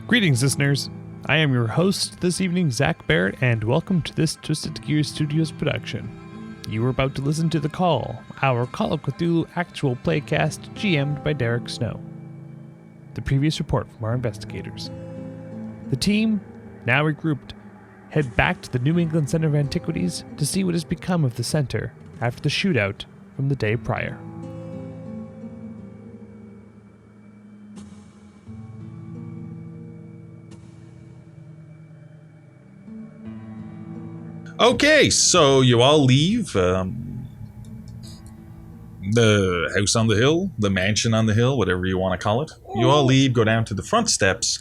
Greetings, listeners. I am your host this evening, Zach Barrett, and welcome to this Twisted Gear Studios production. You are about to listen to The Call, our Call of Cthulhu actual playcast GM'd by Derek Snow. The previous report from our investigators. The team, now regrouped, head back to the New England Centre of Antiquities to see what has become of the center after the shootout from the day prior. Okay, so you all leave the house on the hill, the mansion on the hill, whatever you want to call it. You all leave, go down to the front steps,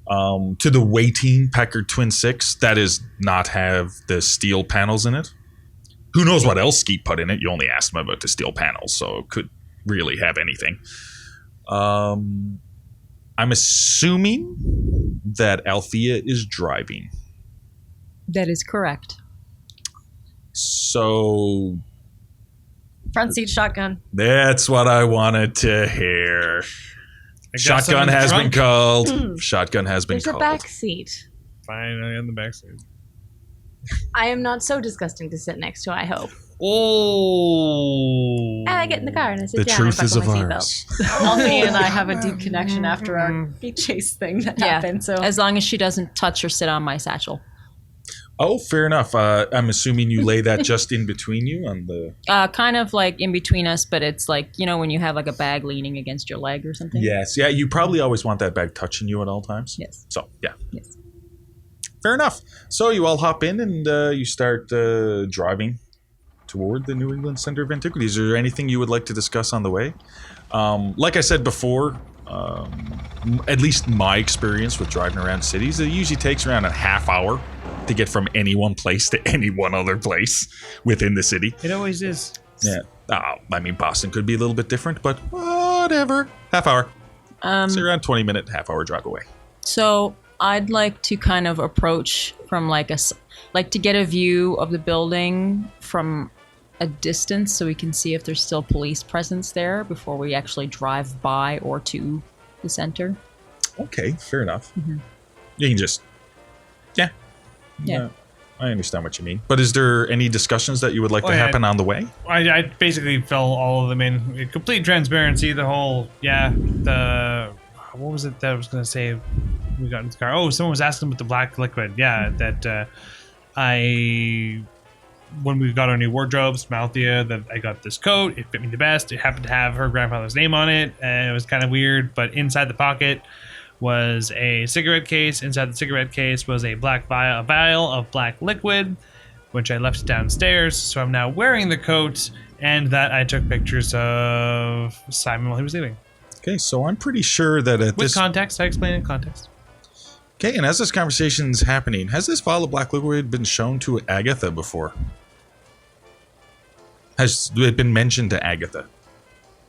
to the waiting Packard Twin 6. That does not have the steel panels in it. Who knows what else Skeet put in it? You only asked him about the steel panels, so it could really have anything. I'm assuming that Althea is driving. That is correct. So... Front seat shotgun. That's what I wanted to hear. Shotgun has been called. Shotgun has been called. There's a back seat. Fine, in the back seat. I am not so disgusting to sit next to, I hope. Oh. And I get in the car and I sit the down truth and is buckle of my ours. Alfie and I have a deep connection after our beat chase thing that happened. So as long as she doesn't touch or sit on my satchel. Oh, fair enough. I'm assuming you lay that just in between you on the... kind of like in between us, but it's like, you know, when you have like a bag leaning against your leg or something. Yes. Yeah, you probably always want that bag touching you at all times. Yes. So, yeah. Yes. Fair enough. So you all hop in and you start driving toward the New England Centre of Antiquities. Is there anything you would like to discuss on the way? Like I said before, at least my experience with driving around cities, it usually takes around a half hour to get from any one place to any one other place within the city. It always is. Yeah. I mean, Boston could be a little bit different, but whatever. Half hour. So around 20-minute, half-hour drive away. So I'd like to kind of approach from like to get a view of the building from a distance so we can see if there's still police presence there before we actually drive by or to the center. Okay, fair enough. Mm-hmm. You can just... Yeah. I understand what you mean. But is there any discussions that you would like to happen on the way? I basically fill all of them in complete transparency. The whole, what was it that I was going to say? We got in the car. Oh, someone was asking about the black liquid. Yeah, that when we got our new wardrobes from Althea, that I got this coat. It fit me the best. It happened to have her grandfather's name on it, and it was kind of weird. But inside the pocket was a cigarette case. Inside the cigarette case was a vial of black liquid, which I left downstairs. So I'm now wearing the coat, and that I took pictures of Simon while he was leaving. Okay, so I'm pretty sure that with context, I explain in context. Okay, and as this conversation's happening, has this vial of black liquid been shown to Agatha before? Has it been mentioned to Agatha?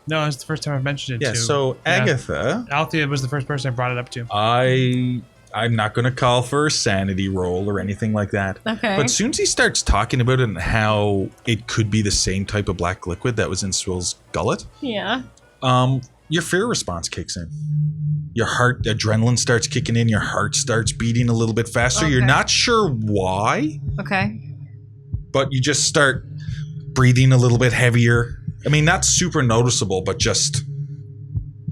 No, it's the first time I've mentioned it to. Yeah, so Agatha... Althea was the first person I brought it up to. I'm not going to call for a sanity roll or anything like that. Okay. But as soon as he starts talking about it and how it could be the same type of black liquid that was in Swill's gullet... Yeah. Your fear response kicks in. Your heart, adrenaline starts kicking in. Your heart starts beating a little bit faster. Okay. You're not sure why. Okay. But you just start breathing a little bit heavier. I mean, not super noticeable, but just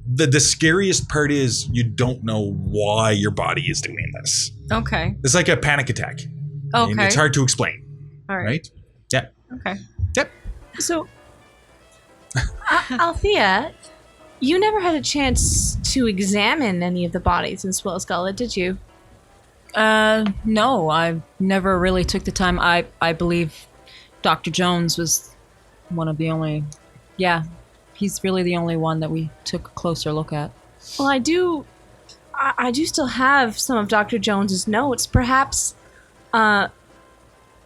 the scariest part is you don't know why your body is doing this. Okay. It's like a panic attack. Okay. And it's hard to explain. All right. Yeah. Okay. Yep. So, Althea, you never had a chance to examine any of the bodies in Swill's Gullet, did you? No, I never really took the time. I believe Dr. Jones was one of the only... Yeah, he's really the only one that we took a closer look at. Well, I do still have some of Dr. Jones's notes. Perhaps, we're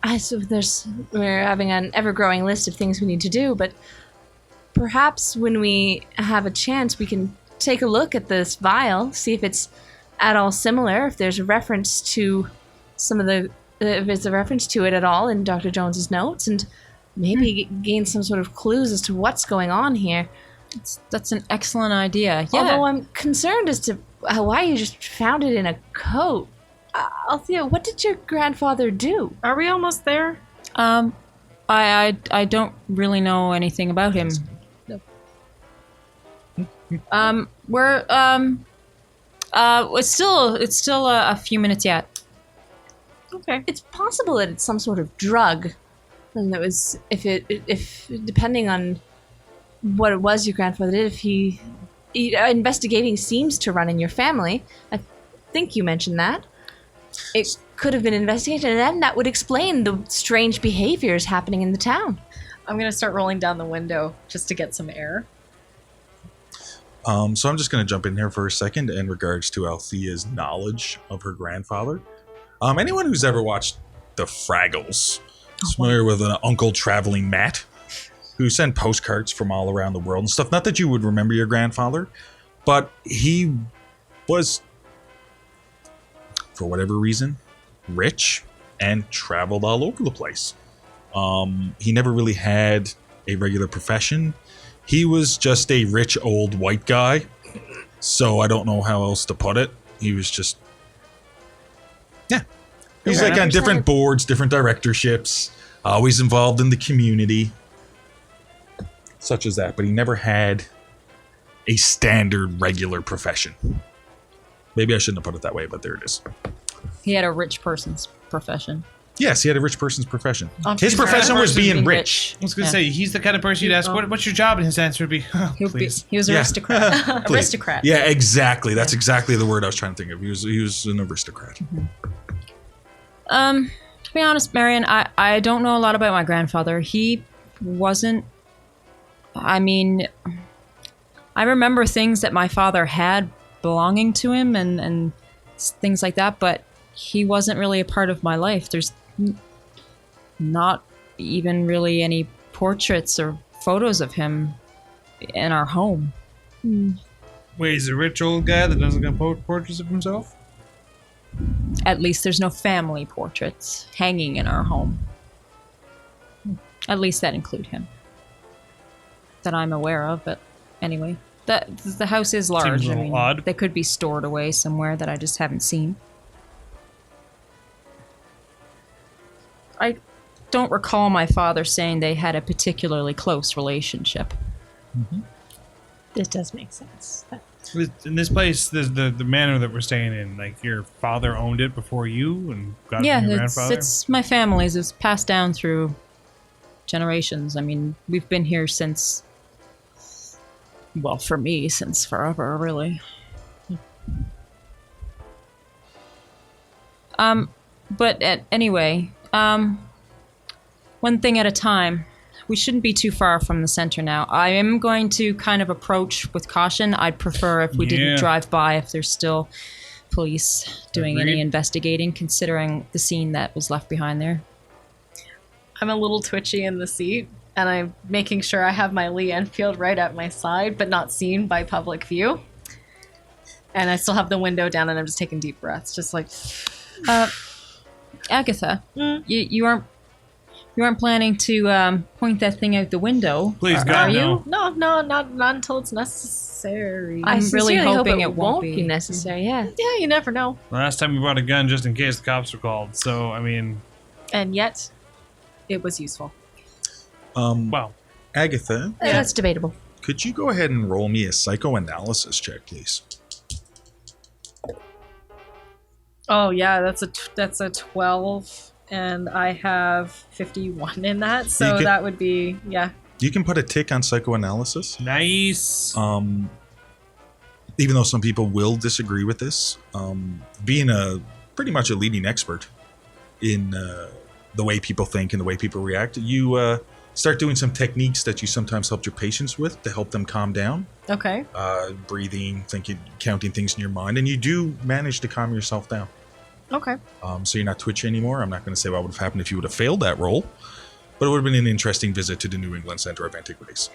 having an ever-growing list of things we need to do, but perhaps when we have a chance, we can take a look at this vial, see if it's at all similar, if there's a reference to if there's a reference to it at all in Dr. Jones's notes, and maybe gain some sort of clues as to what's going on here. That's an excellent idea. Yeah. Although I'm concerned as to why you just found it in a coat. Althea, what did your grandfather do? Are we almost there? I don't really know anything about him. We're it's still a few minutes yet. Okay. It's possible that it's some sort of drug, and that was if depending on what it was your grandfather did. If investigating seems to run in your family, I think you mentioned that. It could have been investigated, and then that would explain the strange behaviors happening in the town. I'm going to start rolling down the window just to get some air. So I'm just going to jump in here for a second in regards to Althea's knowledge of her grandfather. Anyone who's ever watched The Fraggles is familiar with an Uncle Traveling Matt who sent postcards from all around the world and stuff. Not that you would remember your grandfather, but he was, for whatever reason, rich and traveled all over the place. He never really had a regular profession. He was just a rich old white guy, so I don't know how else to put it. He was just, yeah. He's like on different boards, different directorships, always involved in the community, such as that. But he never had a standard regular profession. Maybe I shouldn't have put it that way, but there it is. He had a rich person's profession. Yes, he had a rich person's profession. His profession was being rich. I was going to say, he's the kind of person you'd ask, what's your job? And his answer would be, oh, please. He was an aristocrat. Aristocrat. Yeah, exactly. That's exactly the word I was trying to think of. He was an aristocrat. To be honest, Marion, I don't know a lot about my grandfather. He wasn't... I mean, I remember things that my father had belonging to him and things like that, but he wasn't really a part of my life. There's not even really any portraits or photos of him in our home. Wait, he's a rich old guy that doesn't got portraits of himself? At least there's no family portraits hanging in our home. At least that include him. That I'm aware of, but anyway. The house is large. Seems a little odd. They could be stored away somewhere that I just haven't seen. I don't recall my father saying they had a particularly close relationship. This does make sense. In this place, the manor that we're staying in, like your father owned it before you and got it from your grandfather? It's my family's. It's passed down through generations. I mean, we've been here since, well, for me, since forever, really. Anyway, one thing at a time. We shouldn't be too far from the center now. I am going to kind of approach with caution. I'd prefer if we didn't drive by if there's still police doing any investigating, considering the scene that was left behind there. I'm a little twitchy in the seat, and I'm making sure I have my Lee Enfield right at my side, but not seen by public view. And I still have the window down, and I'm just taking deep breaths, just like... Agatha, you aren't planning to point that thing out the window, Please, are God, you? no. No, not until it's necessary. I'm really sincerely hoping hope it won't be. necessary. Yeah. Yeah, you never know. Last time we brought a gun just in case the cops were called. So, I mean... And yet, it was useful. Well, Agatha, That's debatable. could you go ahead and roll me a psychoanalysis check, please? Oh yeah, that's a 12, and I have 51 in that, so that would be You can put a tick on psychoanalysis. nice. Even though some people will disagree with this, being pretty much a leading expert in the way people think and the way people react, you start doing some techniques that you sometimes help your patients with to help them calm down. Okay. Breathing, thinking, counting things in your mind, and you do manage to calm yourself down. Okay. So you're not twitchy anymore. I'm not going to say what would have happened if you would have failed that roll, but it would have been an interesting visit to the New England Centre of Antiquities.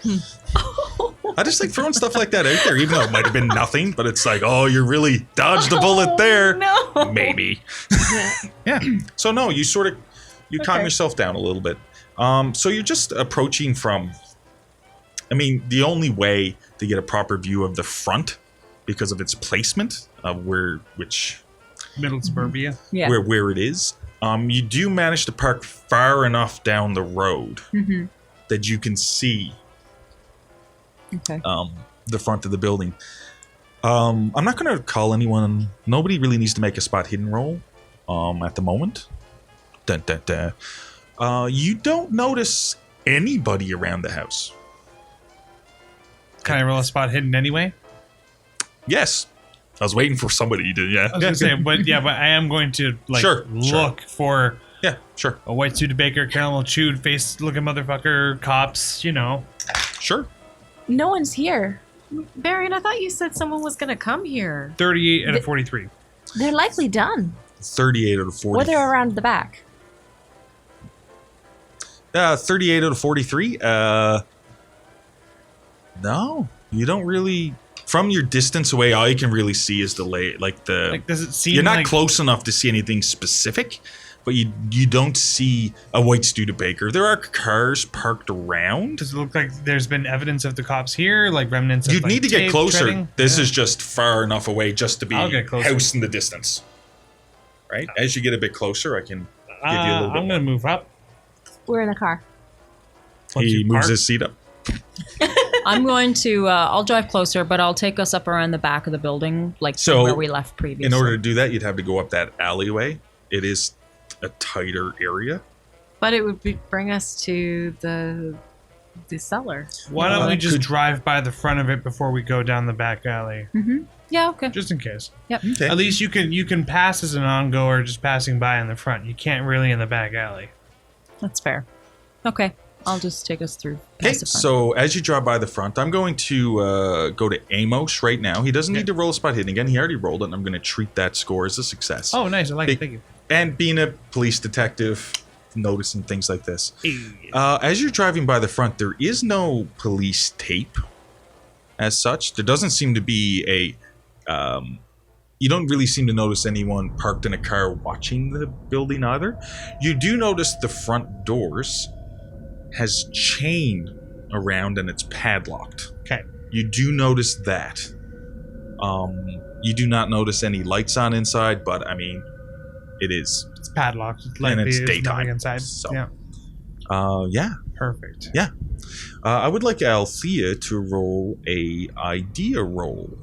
I just like throwing stuff like that out there, even though it might have been nothing, but it's like, oh, you really dodged a bullet there. No. Maybe. Yeah. So no, you calm yourself down a little bit. So you're just approaching from I mean, the only way to get a proper view of the front, because of its placement of which Middle suburbia. Yeah. where it is, you do manage to park far enough down the road that you can see Okay. the front of the building. I'm not going to call anyone. Nobody really needs to make a spot hidden roll at the moment. Dun, dun, dun. You don't notice anybody around the house. Can I roll a spot hidden anyway? Yes. I was waiting for somebody to, yeah. I was gonna say, but I am going to look for Yeah, sure. a white suited baker, caramel chewed face looking motherfucker, cops, Sure. No one's here. Baron, I thought you said someone was going to come here. 38 out of 43. They're likely done. 38 out of 40. Or they're around the back. 38 out of 43. No, you don't really. From your distance away, all you can really see is Does it seem You're not like close enough to see anything specific, but you don't see a white Studebaker. There are cars parked around. Does it look like there's been evidence of the cops here, like remnants of You'd need to get tape closer. treading? This Yeah. is just far enough away just to be I'll get closer. house in the distance. Right? As you get a bit closer, I can give you a little bit I'm more. gonna move up. We're in the car. Once He you moves park. his seat up. I'm going to. I'll drive closer, but I'll take us up around the back of the building, like So, from where we left previously. In order to do that, you'd have to go up that alleyway. It is a tighter area. But it would bring us to the cellar. Why don't we Could- just drive by the front of it before we go down the back alley, Yeah. Okay. just in case? Okay. At least you can pass as an ongoer just passing by in the front. You can't really in the back alley. That's fair. Okay. I'll just take us through. Okay, past the front. so as you drive by the front, I'm going to go to Amos right now. He doesn't need to roll a spot hidden again. He already rolled it, and I'm going to treat that score as a success. Oh, nice. I like it. Thank you. And being a police detective, noticing things like this. Hey. As you're driving by the front, there is no police tape as such. There doesn't seem to be a... you don't really seem to notice anyone parked in a car watching the building either. You do notice the front doors has chain around and it's padlocked. Okay. You do notice that. You do not notice any lights on inside, but I mean, it is. It's padlocked. It's And likely it's there's nothing daytime, inside. so- Yeah. Yeah. Perfect. Yeah. I would like Althea to roll a idea roll.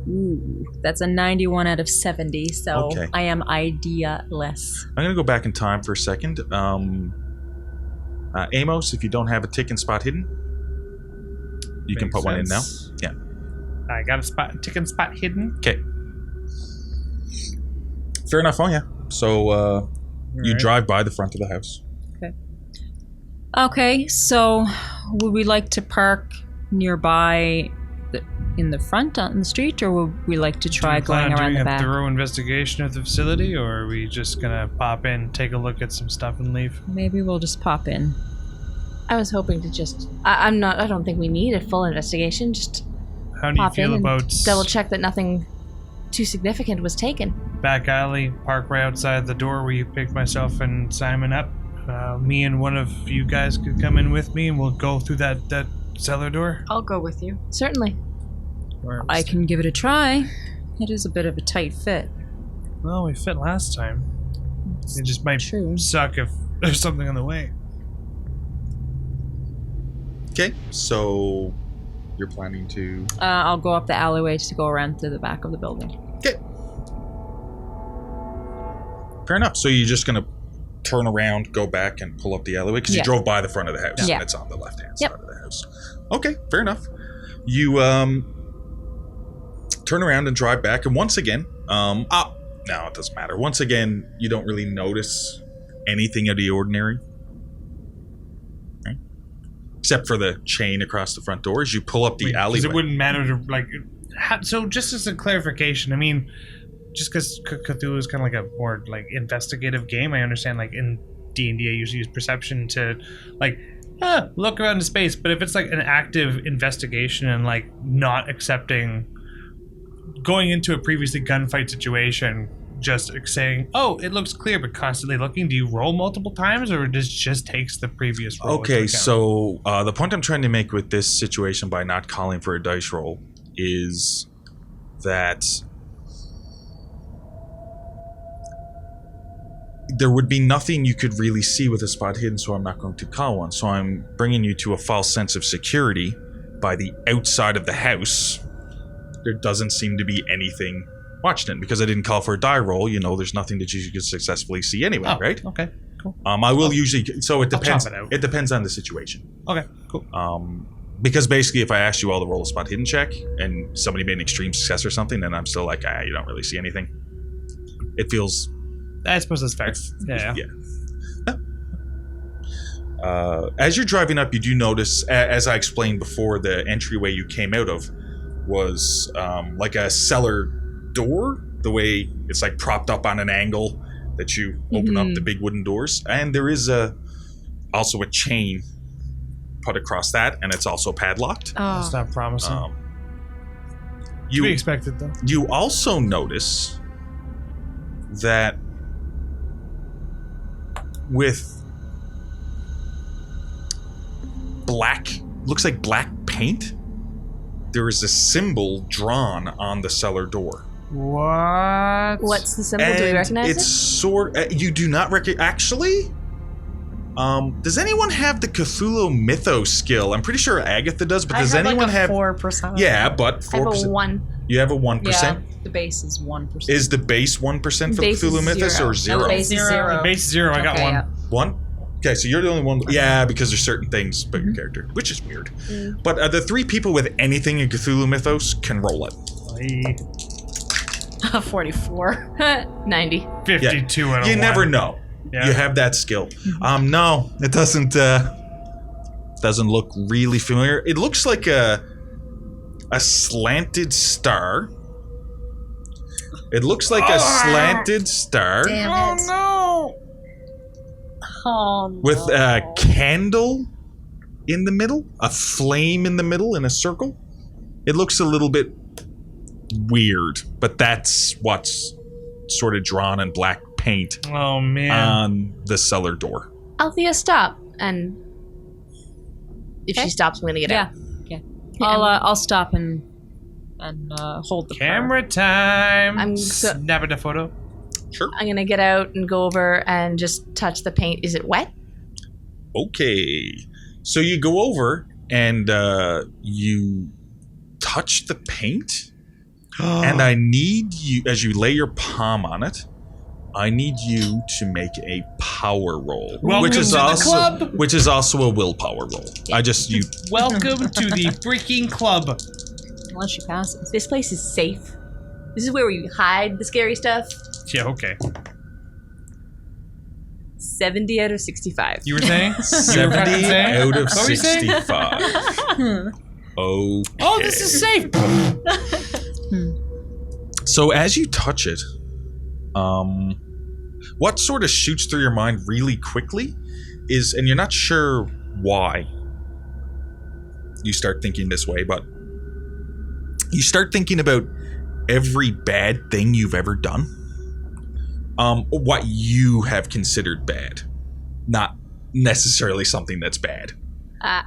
Ooh, that's a 91 out of 70, so Okay. I am idea-less. I'm going to go back in time for a second. Amos, if you don't have a tick and spot hidden, you can Makes put one in now. sense. Yeah. I got a chicken spot hidden. Okay. Fair enough. Oh, yeah. So you Alright. drive by the front of the house. Okay, so would we like to park nearby in the front on the street, or would we like to try Do we plan going on around doing the a back? thorough investigation of the facility, or are we just gonna pop in, take a look at some stuff, and leave? Maybe we'll just pop in. I was hoping to just. I don't think we need a full investigation. Just How do you pop in feel and about double check that nothing too significant was taken. back alley, park right outside the door where you picked myself and Simon up? Me and one of you guys could come in with me, and we'll go through that cellar door. I'll go with you. Certainly. I can give it a try. It is a bit of a tight fit. Well, we fit last time. It just might True. suck if there's something on the way. Okay. So you're planning to. I'll go up the alleyway to go around to the back of the building. Okay. Fair enough. So you're just going to turn around, go back, and pull up the alleyway? Because Yeah. you drove by the front of the house, Yeah. and it's on the left-hand Yep. side of the house. Okay, fair enough. You turn around and drive back, and once again, no, it doesn't matter. Once again, you don't really notice anything out of the ordinary. Okay. Except for the chain across the front door as you pull up the alleyway. Because it wouldn't matter to, like... So just as a clarification, I mean... Just because Cthulhu is kind of like a more like investigative game, I understand. Like in D&D, I usually use perception to like look around in space. But if it's like an active investigation and like not accepting, going into a previously gunfight situation just saying, "Oh, it looks clear," but constantly looking? Do you roll multiple times, or does it just takes the previous roll? Okay, so the point I'm trying to make with this situation by not calling for a dice roll is that there would be nothing you could really see with a spot hidden, so I'm not going to call one. So I'm bringing you to a false sense of security by the outside of the house. There doesn't seem to be anything watching it because I didn't call for a die roll. You know, there's nothing that you could successfully see anyway, right? Okay, cool. I will usually. So it depends. chop it out. It depends on the situation. Okay, cool. Because basically, if I asked you all to roll a spot hidden check and somebody made an extreme success or something, then I'm still like, you don't really see anything. It feels. I suppose that's fair. Yeah. As you're driving up, you do notice, as I explained before, the entryway you came out of was like a cellar door. The way it's like propped up on an angle that you open up the big wooden doors, and there is also a chain put across that, and it's also padlocked. That's not promising. To You be expected, though. You also notice that with looks like black paint, there is a symbol drawn on the cellar door. What? What's the symbol? Do we recognize it's it? You do not recognize. Actually, does anyone have the Cthulhu Mythos skill? I'm pretty sure Agatha does, but does anyone have 4%? Yeah, but 4%. I have a 1. You have a 1%. Yeah, the base is 1%. Is the base 1% for Base Cthulhu is Mythos zero. or 0? No, base is 0. Base 0. I got Okay, one. yeah. 1? Okay, so you're the only one. Yeah, because there's certain things about your character, which is weird. But the 3 people with anything in Cthulhu Mythos can roll it. 44. 90. 52 out of You 1. never know. Yeah. You have that skill. No, it doesn't look really familiar. It looks like a slanted star. It looks like a slanted star Damn it. no! Oh, no. with a candle in the middle, a flame in the middle in a circle. It looks a little bit weird, but that's what's sort of drawn in black paint Oh, man. on the cellar door. Althea, stop. And if she stops, I'm going to get out. Yeah. I'll stop and hold the Camera time. I'm snapping a photo. Sure. I'm going to get out and go over and just touch the paint. Is it wet? Okay. So you go over and you touch the paint. And I need you, as you lay your palm on it, I need you to make a power roll, Welcome which is to the also club. which is also a willpower roll. Welcome to the freaking club. Unless she passes. This place is safe. This is where we hide the scary stuff. Yeah, okay. 70 out of 65. You were saying? 70 out of What were you saying? 65. Okay. Oh, this is safe. So as you touch it, what sort of shoots through your mind really quickly is, and you're not sure why you start thinking this way, but you start thinking about every bad thing you've ever done. What you have considered bad, not necessarily something that's bad.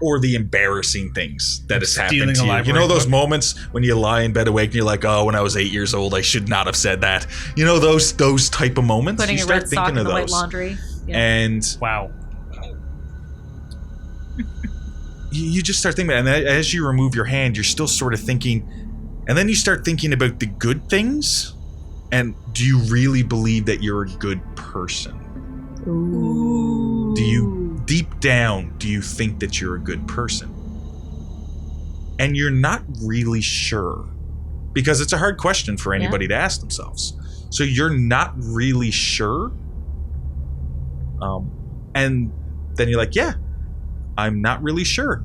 Or the embarrassing things that has happened Stealing to a you. You library know those book. moments when you lie in bed awake and you're like, oh, when I was 8 years old, I should not have said that. You know, those type of moments. Putting you a start red sock thinking in of the white those. laundry. Yeah. And Wow. you just start thinking about it. And as you remove your hand, you're still sort of thinking, and then you start thinking about the good things. And do you really believe that you're a good person? Ooh. Do you, deep down, do you think that you're a good person? And you're not really sure. Because it's a hard question for anybody to ask themselves. So you're not really sure. And then you're like, yeah, I'm not really sure.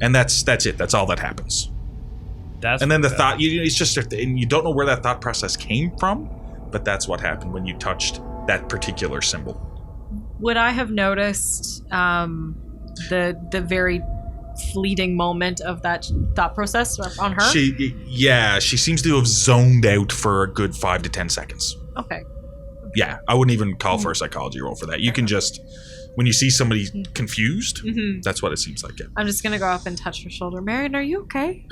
And that's it. That's all that happens. And then the thought, it's just, and you don't know where that thought process came from, but that's what happened when you touched that particular symbol. Would I have noticed the very fleeting moment of that thought process on her? She seems to have zoned out for a good 5 to 10 seconds. Okay. Yeah, I wouldn't even call for a psychology roll for that. You can just, when you see somebody confused, that's what it seems like. Yeah. I'm just gonna go up and touch her shoulder. Marion, are you okay?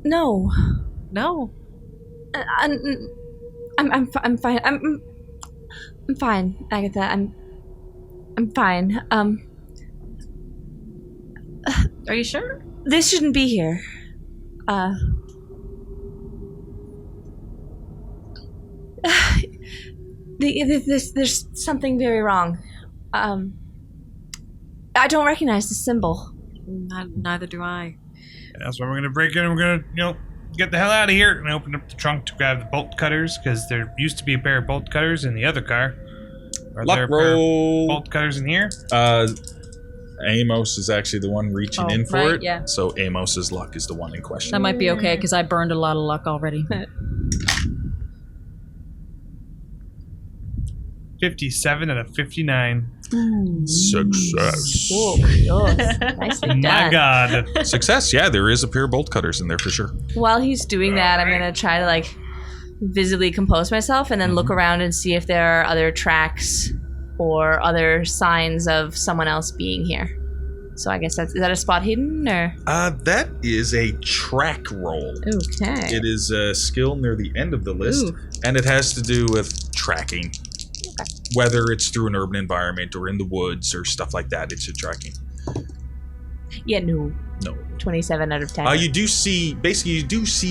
No. No. I'm fine. I'm fine, Agatha. I'm fine. Are you sure? This shouldn't be here. There's something very wrong. I don't recognize the symbol. Neither do I. That's why we're gonna break in. And we're gonna, get the hell out of here and open up the trunk to grab the bolt cutters, because there used to be a pair of bolt cutters in the other car. Are there a pair of bolt cutters in here? Amos is actually the one reaching in for right, it. yeah. So Amos's luck is the one in question. That might be okay because I burned a lot of luck already. 57 out of 59. Success. Nicely done. My God. Success. Yeah, there is a pair of bolt cutters in there for sure. While he's doing that, I'm gonna try to visibly compose myself and then look around and see if there are other tracks or other signs of someone else being here. So I guess is that a spot hidden or? That is a track roll. Okay. It is a skill near the end of the list, and it has to do with tracking. Okay. Whether it's through an urban environment or in the woods or stuff like that, it's a tracking. Yeah, no. 27 out of 10. You do see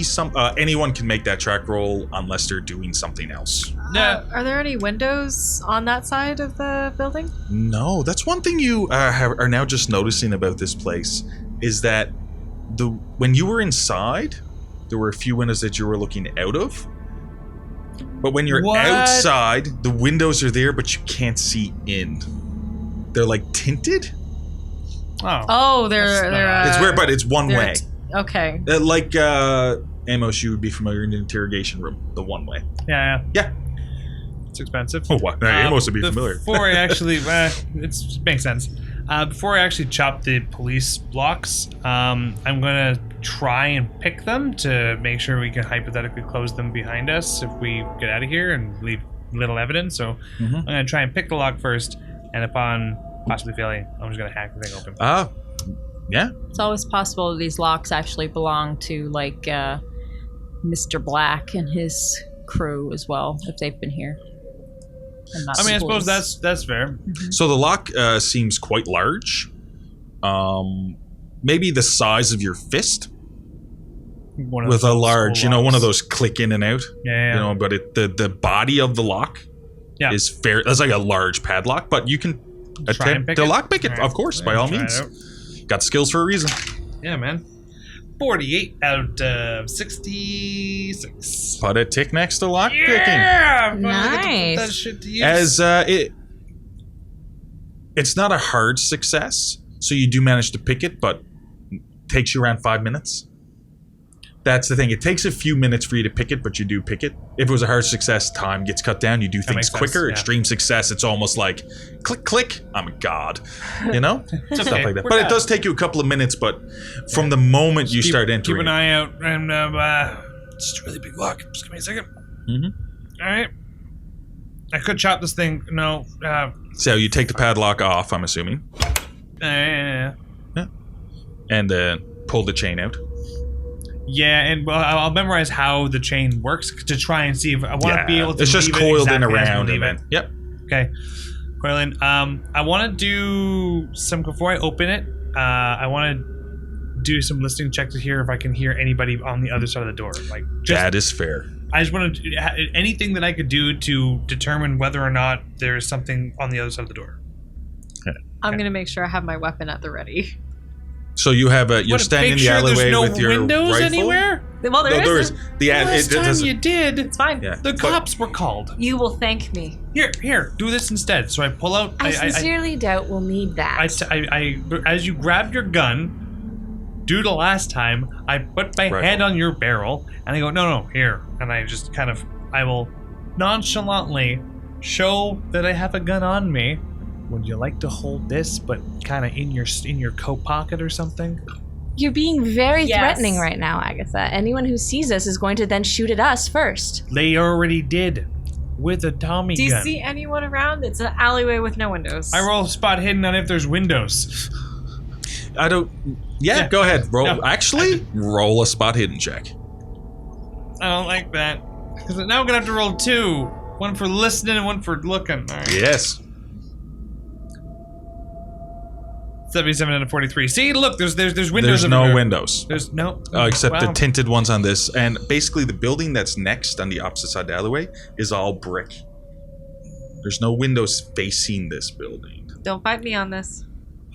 some. Anyone can make that track roll unless they're doing something else. Are there any windows on that side of the building? No, that's one thing you are now just noticing about this place is that when you were inside, there were a few windows that you were looking out of. But when you're outside, the windows are there, but you can't see in. They're like tinted. Oh, they're it's weird, but it's one way. Okay. Like Amos, you would be familiar in the interrogation room, the one way. Yeah. It's expensive. Oh, what? Amos would be familiar. Before I actually, it makes sense. Before I actually chop the police blocks, I'm gonna try and pick them to make sure we can hypothetically close them behind us if we get out of here and leave little evidence. So I'm gonna try and pick the lock first, and upon possibly failing, I'm just gonna hack the thing open. Yeah. It's always possible these locks actually belong to Mr. Black and his crew as well, if they've been here. I mean, I suppose that's fair. So the lock seems quite large. Maybe the size of your fist. With a large, one of those click in and out. Yeah. But the body of the lock is fair. That's like a large padlock, but you can attempt to lock pick it, of course, by all means. Got skills for a reason. Yeah, man. 48 out of 66. Put a tick next to lock picking. Yeah! Nice. That shit to use. As it's not a hard success, so you do manage to pick it, but it takes you around 5 minutes. That's the thing. It takes a few minutes for you to pick it, but you do pick it. If it was a hard success, time gets cut down. You do things quicker. Extreme success, it's almost like click, click. I'm a god. Stuff like that. But it does take you a couple of minutes. But from the moment you start entering, keep an eye out. And it's just a really big lock. Just give me a second. All right. I could chop this thing. No. So you take the padlock off. I'm assuming. Yeah. And pull the chain out. Yeah, and I'll memorize how the chain works to try and see if I want to be able to. It's just coiled in around. Yep. Okay. Coiling. I want to do some before I open it. I want to do some listening check to hear if I can hear anybody on the other side of the door. That is fair. I just want to anything that I could do to determine whether or not there's something on the other side of the door. I'm gonna make sure I have my weapon at the ready. So you have you're standing in the alleyway with your windows rifle? Anywhere? Well, there is. Last time you did, It's fine. Yeah. the cops were called. You will thank me. Here, do this instead. So I pull out. I sincerely doubt we'll need that. As you grab your gun, due to last time, I put my head on your barrel, and I go, no, here, and I just I will nonchalantly show that I have a gun on me. Would you like to hold this, but kind of in your coat pocket or something? You're being very Yes. threatening right now, Agatha. Anyone who sees us is going to then shoot at us first. They already did with a Tommy Do you gun. see anyone around? It's an alleyway with no windows. I roll spot hidden on if there's windows. I don't. Yeah, go ahead. Roll. No, Actually, roll a spot hidden check. I don't like that. Because now I'm gonna have to roll 2. One for listening and one for looking. All right. Yes. 77 out of 43. See, look, there's windows. There's no everywhere. windows. There's no. Except the wow. tinted ones on this. And basically, the building that's next on the opposite side of the alleyway is all brick. There's no windows facing this building. Don't fight me on this.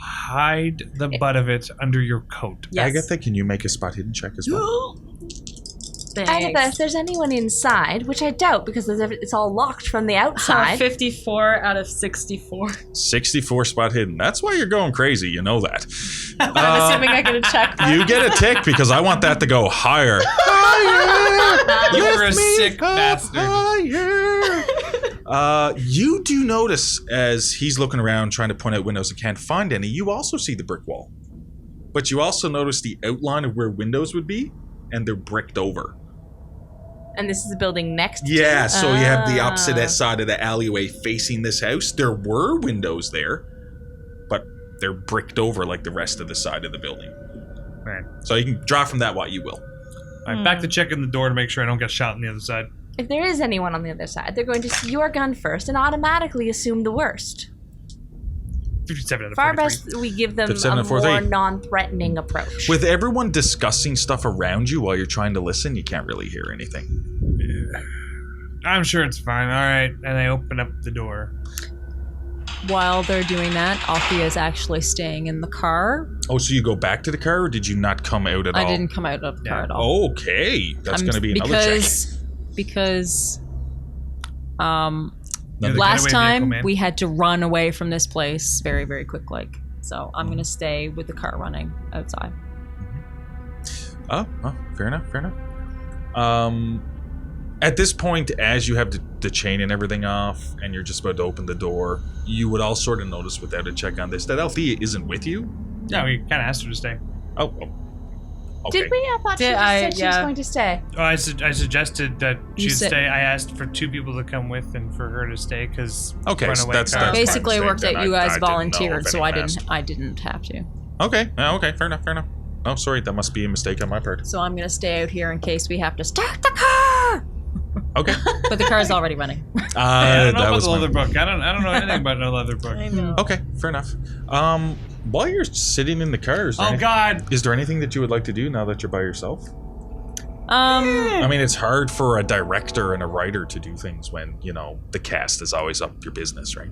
Hide the butt of it under your coat. Yes. Agatha, can you make a spot hidden check as well? Agatha, if there's anyone inside, which I doubt because it's all locked from the outside. 54 out of 64. 64 spot hidden. That's why you're going crazy. You know that. I'm assuming I get a check. You get a tick because I want that to go higher. Higher! You're a Lift me sick up bastard. higher. You do notice as he's looking around trying to point out windows and can't find any, you also see the brick wall. But you also notice the outline of where windows would be, and they're bricked over. And this is the building next to Yeah, it? so you have the opposite side of the alleyway facing this house. There were windows there, but they're bricked over like the rest of the side of the building. Right. So you can draw from that what you will. All right, back to checking the door to make sure I don't get shot on the other side. If there is anyone on the other side, they're going to see your gun first and automatically assume the worst. 57 out of Far 43. best we give them 57 a out of 43. more non-threatening approach. With everyone discussing stuff around you while you're trying to listen, you can't really hear anything. I'm sure it's fine. All right, and I open up the door. While they're doing that, Althea is actually staying in the car. Oh, so you go back to the car, or did you not come out at all? I didn't come out of the car at all. Okay, that's going to be another check. Because You're the last getaway time vehicle man. we had to run away from this place very, very quick like. So I'm gonna stay with the car running outside. Oh, fair enough, fair enough. At this point, as you have the chain and everything off, and you're just about to open the door, you would all sort of notice without a check on this that Althea isn't with you. No, we kind of asked her to stay. Oh. Okay. Did we? I thought she Did just I- said she was yeah. going to stay. Oh, I suggested that You she'd said- stay. I asked for 2 people to come with and for her to stay because Okay, so that's car. fine. Basically, it mistake worked then. out. You I guys didn't know volunteered, if so I anyone didn't. asked. I didn't have to. Okay, okay, fair enough, fair enough. Oh, sorry, that must be a mistake on my part. So I'm gonna stay out here in case we have to start the car. Okay. But the car's already running. I don't know that about was the my- leather book. I don't know anything about no leather book. I know. Okay, fair enough. While you're sitting in the car, Oh God! is there anything that you would like to do now that you're by yourself? Um, I mean, it's hard for a director and a writer to do things when, you know, the cast is always up your business, right?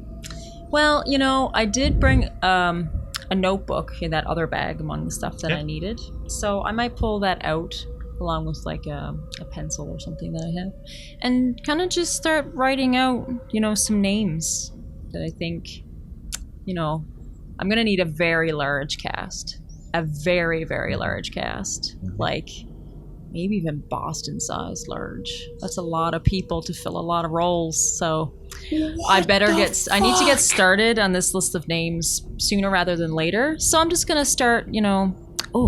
Well, you know, I did bring a notebook in that other bag among the stuff that Yeah. I needed. So I might pull that out along with like a pencil or something that I have and kind of just start writing out, you know, some names that I think, you know, I'm going to need a very large cast. A very, very large cast. Like maybe even Boston-sized large. That's a lot of people to fill a lot of roles. So I need to get started on this list of names sooner rather than later. So I'm just gonna start, you know,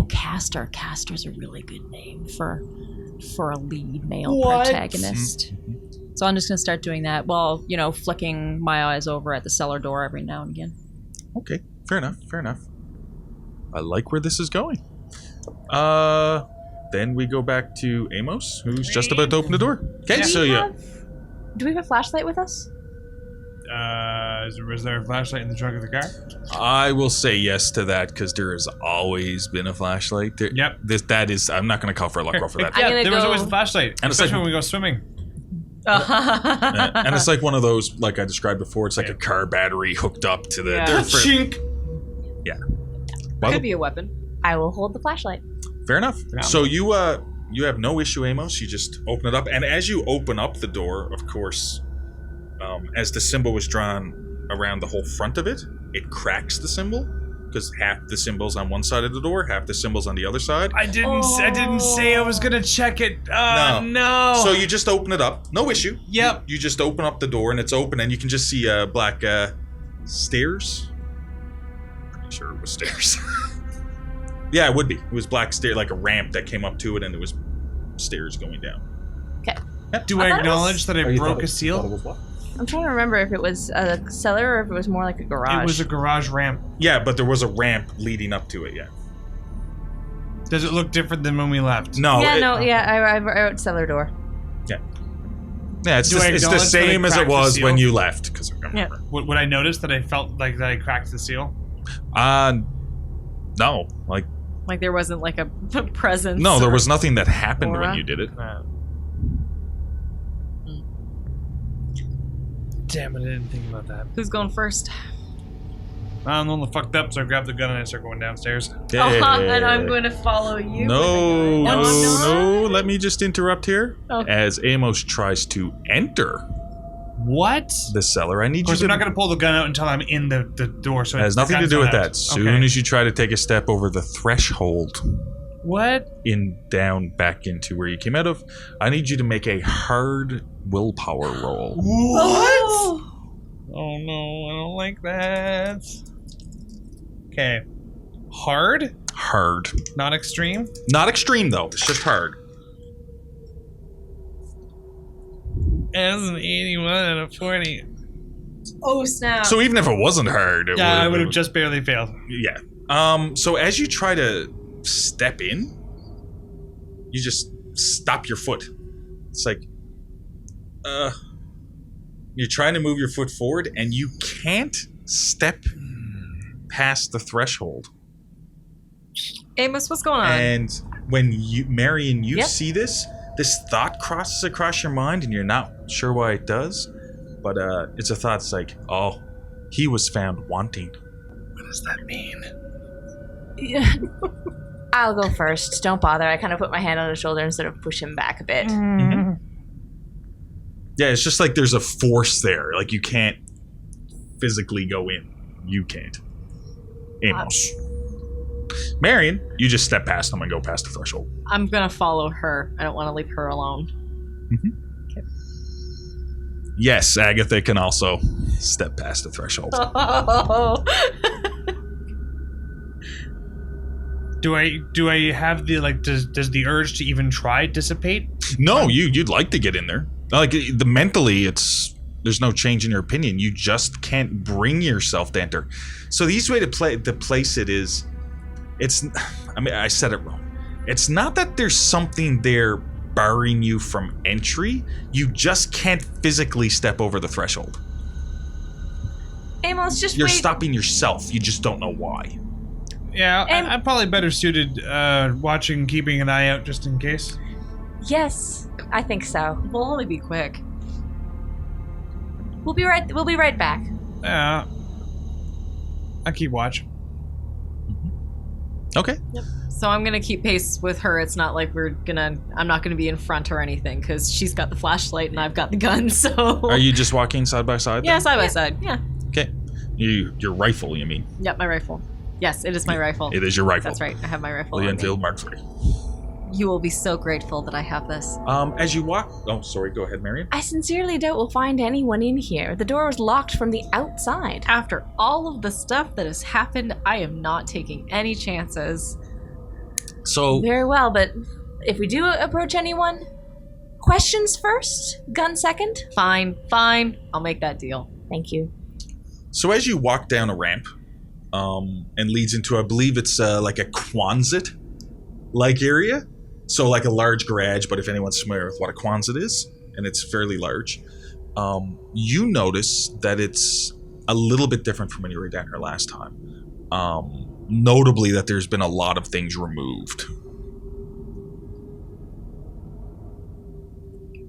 Castor. Castor's a really good name for a lead male protagonist. So I'm just gonna start doing that while, you know, flicking my eyes over at the cellar door every now and again. Okay, fair enough, fair enough. I like where this is going. Then we go back to Amos, who's just about to open the door. Okay, Yeah. so yeah. Do we have a flashlight with us? Is there a flashlight in the trunk of the car? I will say yes to that because there has always been a flashlight. There, Yep. That is. I'm not going to call for a luck roll for that. I'm Yeah, gonna there was go- always a flashlight, And it's especially like- when we go swimming. And it's like one of those, like I described before. It's like Yeah. a car battery hooked up to the. Yeah. they're for- Chink. Well, Could be a weapon. I will hold the flashlight. fair enough. Yeah. So you have no issue, Amos. You just open it up, and as you open up the door, of course, as the symbol was drawn around the whole front of it, it cracks the symbol because half the symbol's on one side of the door, half the symbol's on the other side. I didn't say I was gonna check it. No. No. So you just open it up, no issue. Yep. You just open up the door and it's open, and you can just see black stairs. Pretty sure it was stairs. Yeah, it would be. It was black stair, like a ramp that came up to it, and there was stairs going down. Okay. Yep. Do I I thought it acknowledge was- that I Oh, you broke thought a it seal? was what? I'm trying to remember if it was a cellar or if it was more like a garage. It was a garage ramp. Yeah, but there was a ramp leading up to it. Yeah. Does it look different than when we left? No. I wrote cellar door. Yeah, it's Do I it's the acknowledge that I same as it cracked the was seal? when you left. Because Would I notice that I felt like that I cracked the seal? no, like Like there wasn't like a presence. no, there or- was nothing that happened when Aura? you did it. Damn it, I didn't think about that. Who's going first? I'm the one that fucked up, so I grabbed the gun and I started going downstairs. And I'm going to follow you. No, with the gun. no. Let me just interrupt here. Okay. As Amos tries to enter What? the cellar, I need Of you course, to. I'm not going to pull the gun out until I'm in the door. So It has the nothing to gun's do not with out. that. Soon Okay. as you try to take a step over the threshold What? down back into where you came out of, I need you to make a hard willpower roll. What? Oh no, I don't like that. Okay. Hard? Hard. Not extreme? Not extreme though. It's just hard. As an 81 out of 40. Oh snap! So even if it wasn't hard, it Yeah, I would would have just barely failed. Yeah. So as you try to step in, you just stop your foot. It's like, you're trying to move your foot forward, and you can't step past the threshold. Amos, what's going on? And when you, Marion, you Yep. see this thought crosses across your mind, and you're not sure why it does, but it's a thought. It's like, oh, he was found wanting. What does that mean? I'll go first. Don't bother. I kind of put my hand on his shoulder and sort of push him back a bit. Yeah, it's just like there's a force there. Like you can't physically go in. You can't. Amos. Marion, you just step past him and go past the threshold. I'm gonna follow her. I don't want to leave her alone. Yes, Agatha can also step past the threshold. Oh. Do I have the does the urge to even try dissipate? No, you'd like to get in there. Like the mentally, there's no change in your opinion. You just can't bring yourself to enter. So the easy way to place it is, I said it wrong. It's not that there's something there barring you from entry. You just can't physically step over the threshold. Amos, just You're wait. stopping yourself. You just don't know why. Yeah, And- I'm probably better suited watching, keeping an eye out just in case. Yes, I think so. We'll only be quick. We'll be right back. Yeah. I keep watch. Okay. So I'm gonna keep pace with her. It's not like I'm not gonna be in front or anything because she's got the flashlight and I've got the gun. So Are you just walking side by side? yeah, then? side by side. Yeah. Okay. Your rifle, you mean? Yep, my rifle. Yes, it is my rifle. It is your rifle. That's right. I have my rifle. The on me. Enfield Mark III. You will be so grateful that I have this. As you walk... Oh, sorry. Go ahead, Marion. I sincerely doubt we'll find anyone in here. The door was locked from the outside. After all of the stuff that has happened, I am not taking any chances. So... Very well, but if we do approach anyone, questions first, gun second. Fine. I'll make that deal. Thank you. So as you walk down a ramp, and leads into, I believe it's like a Quonset-like area. So like a large garage, but if anyone's familiar with what a Quonset is, and it's fairly large, you notice that it's a little bit different from when you were down here last time. Notably that there's been a lot of things removed.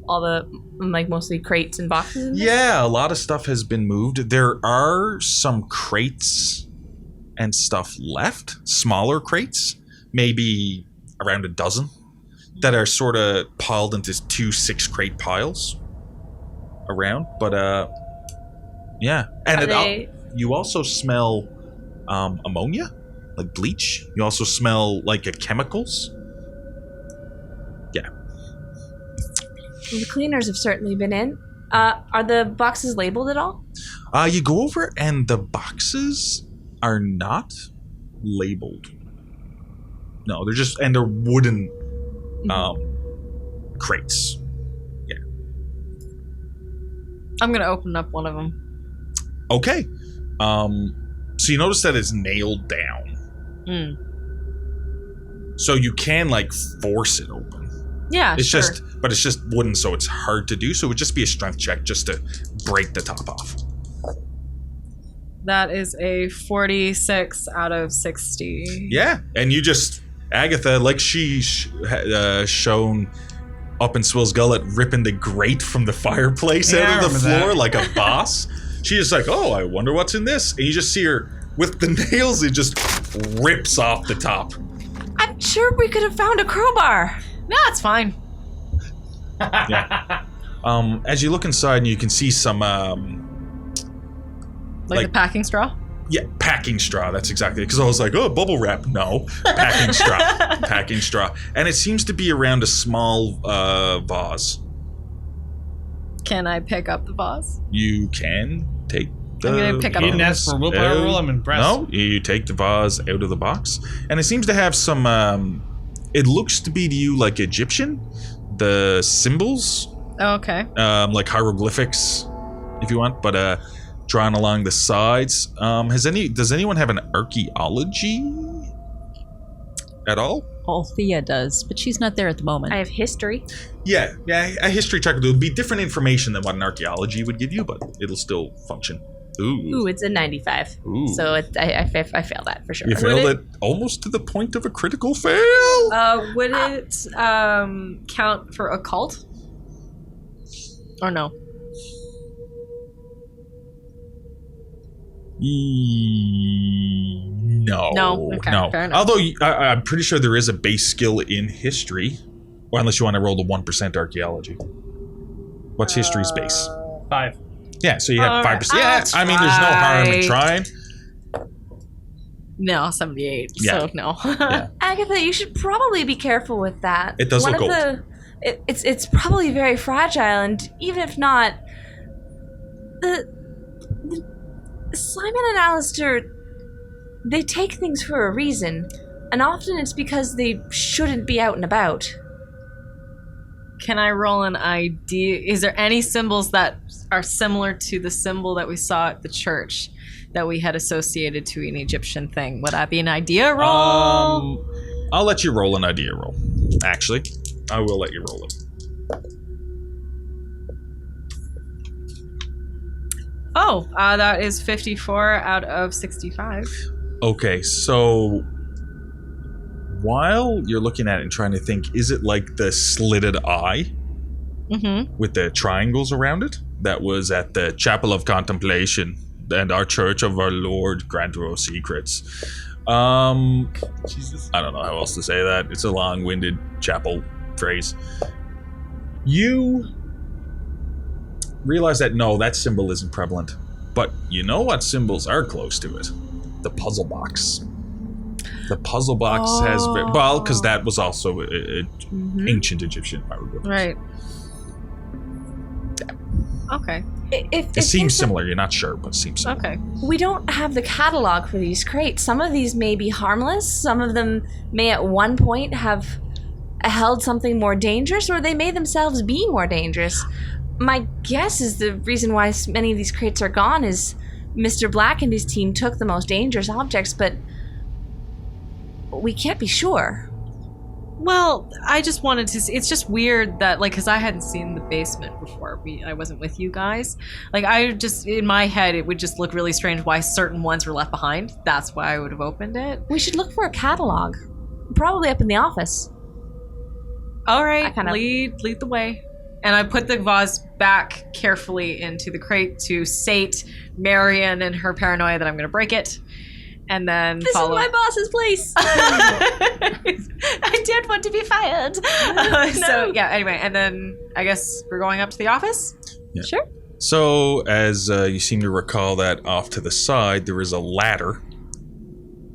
All the, mostly crates and boxes? in there? Yeah, a lot of stuff has been moved. There are some crates and stuff left, smaller crates, maybe around a dozen, that are sort of piled into 2 6-crate piles around. But yeah, and you also smell ammonia, like bleach. You also smell like chemicals. Yeah. The cleaners have certainly been in. Are the boxes labeled at all? You go over and the boxes are not labeled. No, they're wooden crates. Yeah. I'm gonna open up one of them. Okay. So you notice that it's nailed down. So you can like force it open. Yeah, It's sure. but it's just wooden, so it's hard to do. So it would just be a strength check just to break the top off. That is a 46 out of 60. Yeah, and you just Agatha, like she's shown up in Swill's Gullet, ripping the grate from the fireplace out of the floor like a boss. She's just like, oh, I wonder what's in this. And you just see her with the nails, it just rips off the top. I'm sure we could have found a crowbar. No, it's fine. Yeah. As you look inside, you can see some Like the packing straw? yeah, packing straw. That's exactly it. Because I was like, oh, bubble wrap. No, packing straw. Packing straw. And it seems to be around a small vase. Can I pick up the vase? You can take the I'm gonna pick up He didn't the ask for a willpower roll. I'm impressed. No, you take the vase out of the box. And it seems to have some, it looks to be to you like Egyptian. The symbols, Oh, okay. like hieroglyphics, if you want, but drawn along the sides. Does anyone have an archaeology at all? Althea does, but she's not there at the moment. I have history. Yeah, a history check. It would be different information than what an archaeology would give you, but it'll still function. Ooh, it's a 95. Ooh. So I fail that for sure. You failed it almost to the point of a critical fail. Would it count for occult? Or no? No. No? Okay, no. fair enough. Although I'm pretty sure there is a base skill in history, or unless you want to roll the 1% archaeology. What's history's base? 5. Yeah, so you have 5%. Yeah, I'll I mean, there's no harm in trying. No, 78. Yeah. So no. Yeah. Agatha, you should probably be careful with that. It does look old. It's probably very fragile, and even if not, the Simon and Alistair, they take things for a reason, and often it's because they shouldn't be out and about. Can I roll an ID? Is there any symbols that are similar to the symbol that we saw at the church that we had associated to an Egyptian thing? Would that be an idea roll? I'll let you roll an idea roll. Actually, I will let you roll it. Oh, that is 54 out of 65. Okay, so while you're looking at it and trying to think, is it like the slitted eye with the triangles around it that was at the Chapel of Contemplation and our Church of Our Lord grant our secrets? Jesus, I don't know how else to say that. It's a long-winded chapel phrase. You realize that no, that symbol isn't prevalent, but you know what symbols are close to it? The puzzle box. The puzzle box has, well, because that was also ancient Egyptian hieroglyphics. Right. Okay. It seems similar. You're not sure, but it seems similar. Okay. We don't have the catalog for these crates. Some of these may be harmless. Some of them may at one point have held something more dangerous, or they may themselves be more dangerous. My guess is the reason why many of these crates are gone is Mr. Black and his team took the most dangerous objects, but we can't be sure. Well, I just wanted to see. It's just weird that, like, because I hadn't seen the basement before. I wasn't with you guys. Like, I just, in my head, it would just look really strange why certain ones were left behind. That's why I would have opened it. We should look for a catalog. Probably up in the office. All right, lead the way. And I put the vase back carefully into the crate to sate Marion and her paranoia that I'm going to break it. And then this follow. This is my boss's place. I did want to be fired. No. So yeah. Anyway, and then I guess we're going up to the office. Yeah. Sure. So as you seem to recall that off to the side, there is a ladder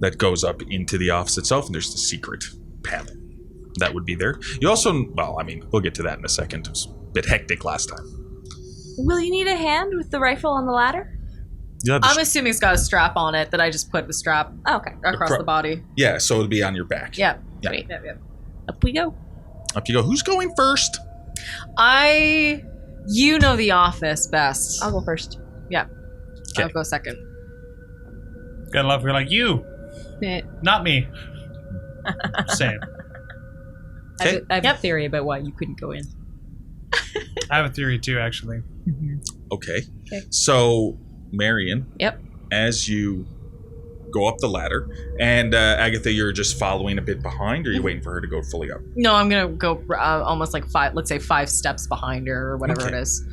that goes up into the office itself, and there's the secret panel that would be there. You also, well, I mean, we'll get to that in a second. It was a bit hectic last time. Will you need a hand with the rifle on the ladder? Yeah, I'm assuming it's got a strap on it that I just put the strap Oh, okay. across the body. Yeah, so it'd be on your back. Yeah. Yeah. Great. Yep. Up we go. Up you go. Who's going first? You know the office best. I'll go first. Yeah. Okay. I'll go second. Gotta love her like you, not me. Same. Okay. I have a theory about why you couldn't go in. I have a theory too, actually. Okay. Okay. So, Marion, Yep. as you go up the ladder, and Agatha, you're just following a bit behind, or are you waiting for her to go fully up? No, I'm gonna go almost like let's say 5 steps behind her or whatever Okay. it is.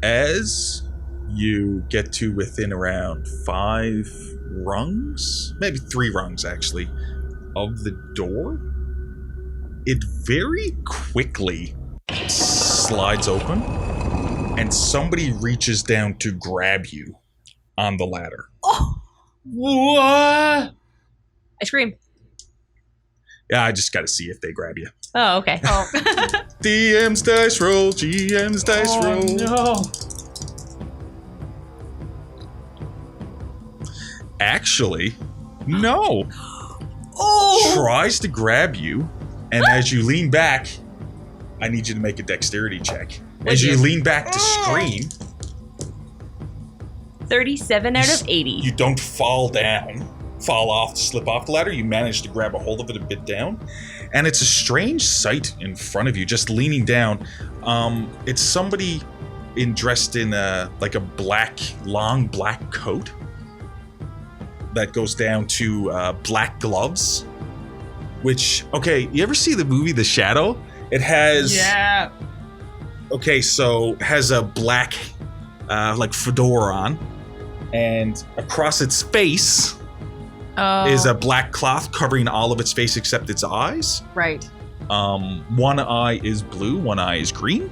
As you get to within around 5 rungs, maybe 3 rungs actually, of the door, it very quickly slides open, and somebody reaches down to grab you on the ladder. What? I scream. Yeah, I just got to see if they grab you. Oh, okay. Oh. DM's dice roll, GM's dice roll. No. Actually, no. Oh! Tries to grab you, and as you lean back, I need you to make a dexterity check. As you lean back to scream, 37 out of 80. you don't fall off, slip off the ladder. You manage to grab a hold of it a bit down, and it's a strange sight in front of you, just leaning down. It's somebody dressed in like a long black coat that goes down to black gloves. Which, okay, you ever see the movie The Shadow? It has has a black like fedora on, and across its face is a black cloth covering all of its face except its eyes. Right. One eye is blue, one eye is green.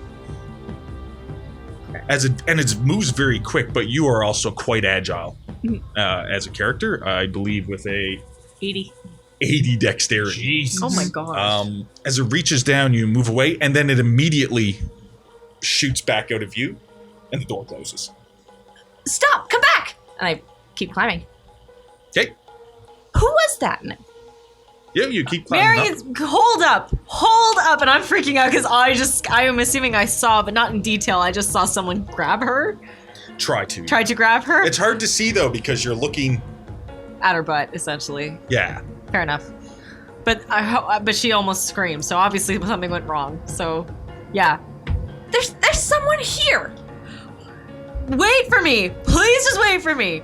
And it moves very quick, but you are also quite agile as a character, I believe, with a 80 dexterity. Jeez. Oh my gosh. As it reaches down, you move away, and then it immediately shoots back out of view, and the door closes. Stop! Come back! And I keep climbing. Okay. Who was that? Yeah, you keep climbing Mary, hold up, and I'm freaking out because I am assuming I saw, but not in detail. I just saw someone grab her, up. Tried to grab her It's hard to see, though, because you're looking... at her butt, essentially. Yeah. Fair enough. But but she almost screamed, so obviously something went wrong. So, yeah. There's someone here! Wait for me, please, just wait for me.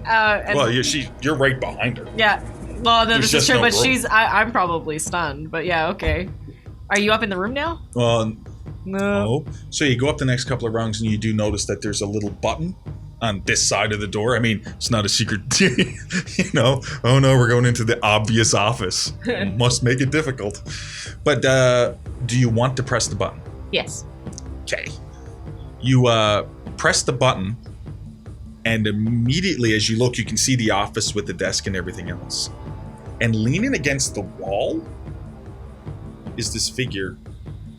And Well, you're right behind her. yeah. Well, no, There's this is just true, no but room. I'm probably stunned. But yeah, okay. Are you up in the room now? Well, No. no. So you go up the next couple of rungs, and you do notice that there's a little button on this side of the door. I mean, it's not a secret, oh no, we're going into the obvious office. Must make it difficult. But do you want to press the button? Yes. Okay. You press the button, and immediately as you look, you can see the office with the desk and everything else. And leaning against the wall is this figure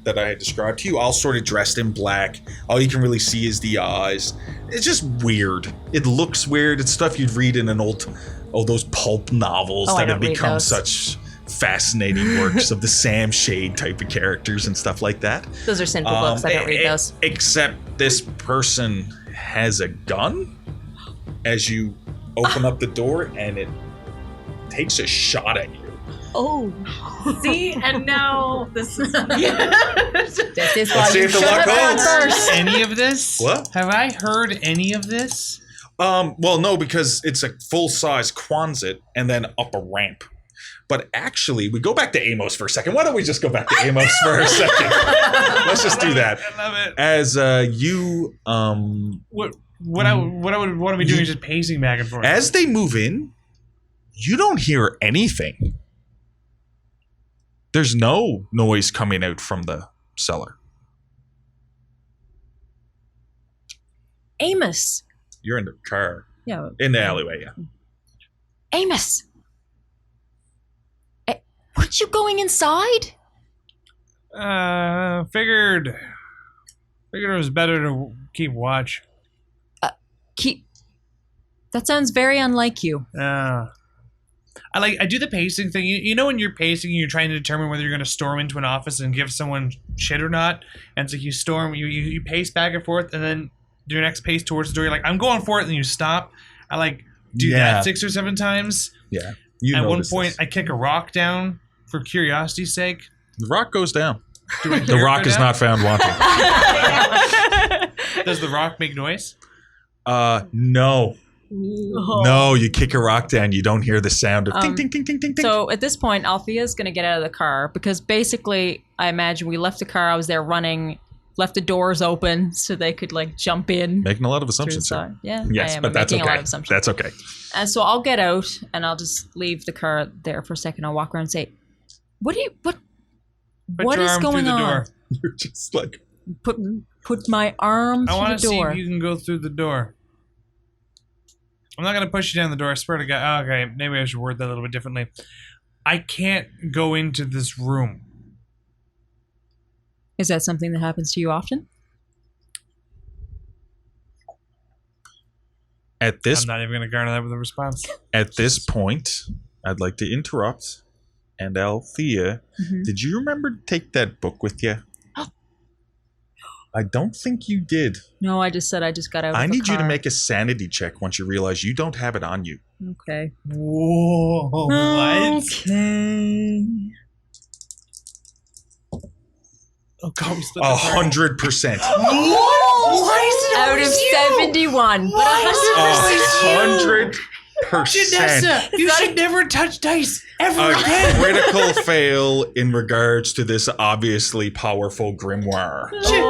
that I had described to you, all sort of dressed in black. All you can really see is the eyes. It's just weird. It looks weird. It's stuff you'd read in those pulp novels Oh, I that have don't read become those. such fascinating works of the Sam Shade type of characters and stuff like that. Those are sinful books. I don't read those. Except this person has a gun as you open up the door, and it takes a shot at you. Oh. See, and now this. This is Let's why see you if the should luck have gone holds. first. Any of this? What? Have I heard any of this? Well, no, because it's a full-size Quonset and then up a ramp. But actually, we go back to Amos for a second. Why don't we just go back to Amos for a second? Let's just do that. I love it. As you, What I would want to be doing is just pacing back and forth. as they move in, you don't hear anything. There's no noise coming out from the cellar. Amos. You're in the car, Yeah. in the alleyway, yeah. Amos. Weren't you going inside? Figured it was better to keep watch. That sounds very unlike you. I do the pacing thing. You know when you're pacing, you're trying to determine whether you're going to storm into an office and give someone shit or not. And so you storm, you pace back and forth, and then your next pace towards the door, you're like, I'm going for it, and then you stop. I do that 6 or 7 times. Yeah. At one point, I kick a rock down for curiosity's sake. The rock goes down. The rock is not found wanting. Does the rock make noise? No. No, you kick a rock down, you don't hear the sound of ting, ting, ting, ting, ting, ting. So at this point, Althea's going to get out of the car because basically, I imagine we left the car. I was there running, left the doors open so they could jump in. Making a lot of assumptions, sir. Yeah. Yes, but that's okay. That's okay. And so I'll get out and I'll just leave the car there for a second. I'll walk around and say, what is going on? Door. You're just like... Put my arm through the door. I want to see if you can go through the door. I'm not going to push you down the door. I swear to God. Oh, okay, maybe I should word that a little bit differently. I can't go into this room. Is that something that happens to you often? I'm not even going to garner that with a response. At this point, I'd like to interrupt. And Althea, did you remember to take that book with you? I don't think you did. No, I just said I just got out of the car. I need you to make a sanity check once you realize you don't have it on you. Okay. Whoa, what? Okay. Oh, God, we split the 100%. Why is it out of 71, but 100%. 100%. Janessa, you should never touch dice ever again. Critical fail in regards to this obviously powerful grimoire. Janessa!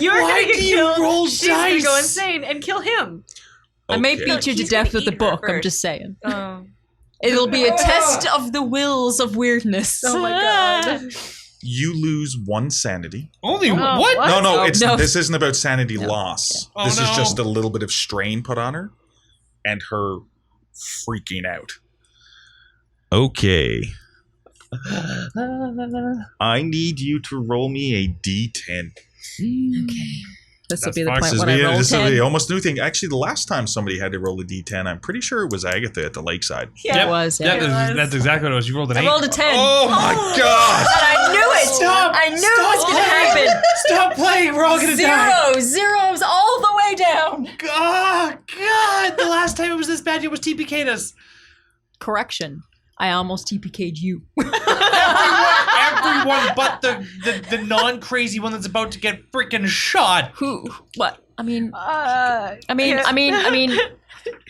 You're Why gonna get do you killed. roll She's gonna dice? go insane and kill him. I may Okay. beat you to He's death gonna with the eat her book. I'm first. just saying. Oh. It'll be a test of the wills of weirdness. Oh my God. You lose 1 sanity. Only Oh, what? what? No, No. this isn't about sanity loss. Oh, This is no. just a little bit of strain put on her and her freaking out. Okay. I need you to roll me a d10. Okay. This will That's be the fine. point This when is I roll this is 10. the almost new thing. Actually, the last time somebody had to roll a d10, I'm pretty sure it was Agatha at the lakeside. Yeah. It was, yeah. Yep, that's exactly what it was. You rolled an 8. I rolled a 10. Oh my god! And I knew it! Stop! I knew it was going to happen! Stop playing. We're all going to die. Zeros all the way down! Oh, God. The last time it was this bad, you was TPK'd us. Correction. I almost TPK'd you. Everyone but the non-crazy one that's about to get freaking shot. Who? What? I mean,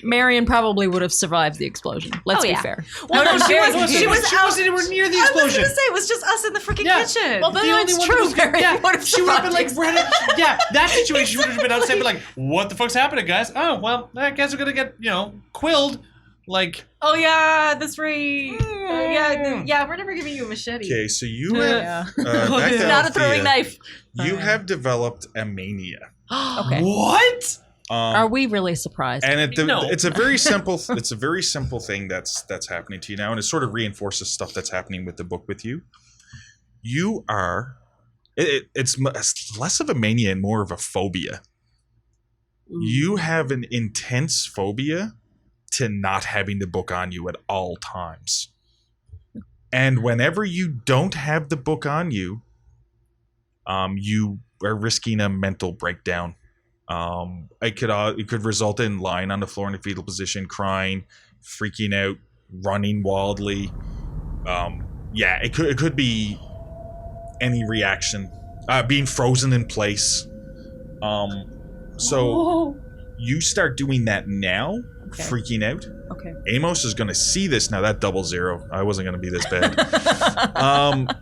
Marion probably would have survived the explosion. Let's be fair. Well, no, she She wasn't anywhere near the I was explosion. gonna say it was just us in the freaking kitchen. Well, then The only it's one true. that was good- Marion would have she would have been survived. like, that situation, she would have been outside, but like, what the fuck's happening, guys? Oh, well, I guess we're gonna get, quilled. Like, oh yeah, that's right. Yeah, we're never giving you a machete. Okay, so you have back to Not a throwing Althea, knife. You have developed a mania. Okay. what? Are we really surprised? And No. it's a very simple thing that's happening to you now, and it sort of reinforces stuff that's happening with the book with you. You are it's less of a mania and more of a phobia. You have an intense phobia to not having the book on you at all times. And whenever you don't have the book on you, you are risking a mental breakdown. It could result in lying on the floor in a fetal position, crying, freaking out, running wildly. It could be any reaction. Being frozen in place. So you start doing that now, freaking out. Okay. Amos is going to see this now. That 00. I wasn't going to be this bad.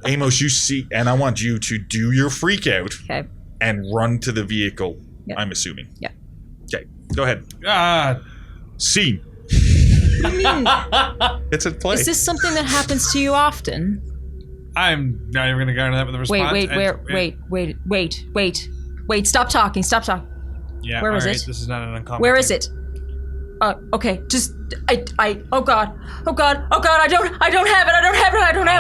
Amos, you see, and I want you to do your freak out and run to the vehicle. Yep. I'm assuming. Yeah. Okay, go ahead. Scene. I mean, It's a play. is this something that happens to you often? I'm not even gonna go into that with a response. Wait, stop talking. Yeah, Where is all right, it? This is not an uncommon. Where is it? Okay, just, oh god, I don't have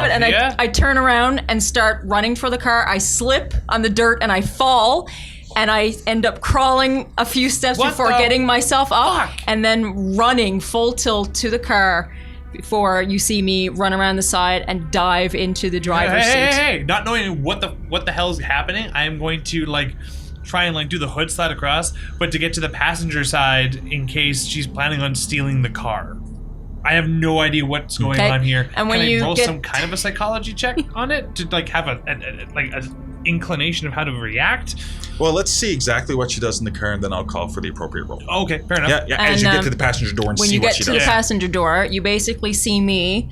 it, and Yeah? I turn around and start running for the car, I slip on the dirt and I fall, and I end up crawling a few steps What before the getting myself up, fuck? and then running full tilt to the car before you see me run around the side and dive into the driver's seat. Hey! Not knowing what the hell is happening, I am going to like try and like do the hood slide across, but to get to the passenger side in case she's planning on stealing the car. I have no idea what's going on here. And when Can you I roll get- some kind of a psychology check on it to like have a inclination of how to react? Well, let's see exactly what she does in the car, and then I'll call for the appropriate roll. Okay, fair enough. Yeah, as And, you get to the passenger door and When see you what get she to does. the passenger door, you basically see me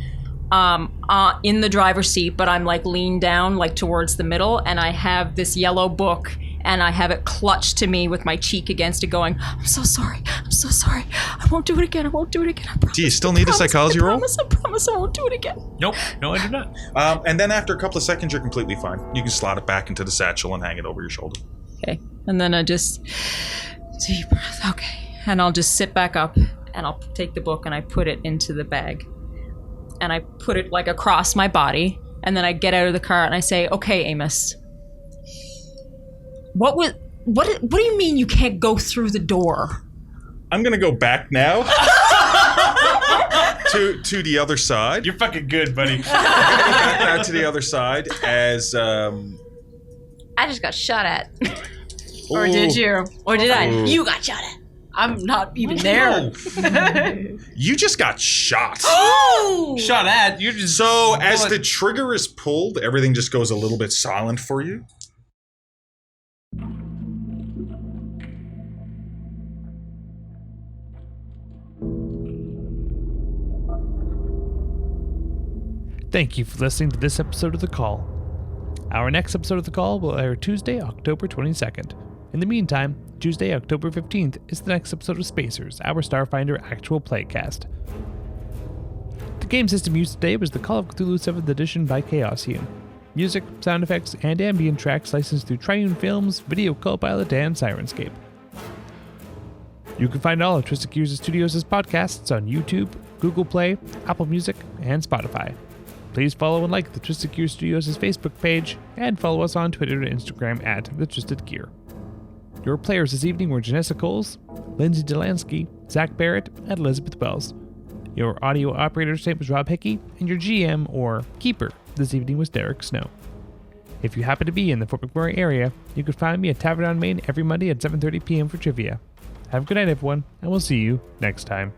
in the driver's seat, but I'm like leaned down like towards the middle, and I have this yellow book, and I have it clutched to me with my cheek against it going, I'm so sorry, I won't do it again, I promise. Do you still need a psychology roll? I promise I won't do it again. Nope. No, I do not. And then after a couple of seconds, you're completely fine. You can slot it back into the satchel and hang it over your shoulder. Okay, and then I just, deep breath, okay. And I'll just sit back up, and I'll take the book, and I put it into the bag. And I put it like across my body, and then I get out of the car, and I say, okay, Amos. What do you mean you can't go through the door? I'm gonna go back now to the other side. You're fucking good, buddy. Back now to the other side as I just got shot at. Or did you? Or did I? Ooh. You got shot at. I'm not even there. You just got shot. Shot at. You're just So as the trigger is pulled, everything just goes a little bit silent for you. Thank you for listening to this episode of The Call. Our next episode of The Call will air Tuesday, October 22nd. In the meantime, Tuesday, October 15th is the next episode of Spacers, our Starfinder actual playcast. The game system used today was the Call of Cthulhu 7th Edition by Chaosium. Music, sound effects, and ambient tracks licensed through Triune Films, Video Copilot, and Sirenscape. You can find all of Twisted Gears Studios' podcasts on YouTube, Google Play, Apple Music, and Spotify. Please follow and like the Twisted Gear Studios' Facebook page, and follow us on Twitter and Instagram at The Twisted Gear. Your players this evening were Janessa Coles, Lindsay Delansky, Zach Barrett, and Elizabeth Wells. Your audio operator's name was Rob Hickey, and your GM, or Keeper, this evening was Derek Snow. If you happen to be in the Fort McMurray area, you can find me at Tavern on Main every Monday at 7:30 p.m. for trivia. Have a good night, everyone, and we'll see you next time.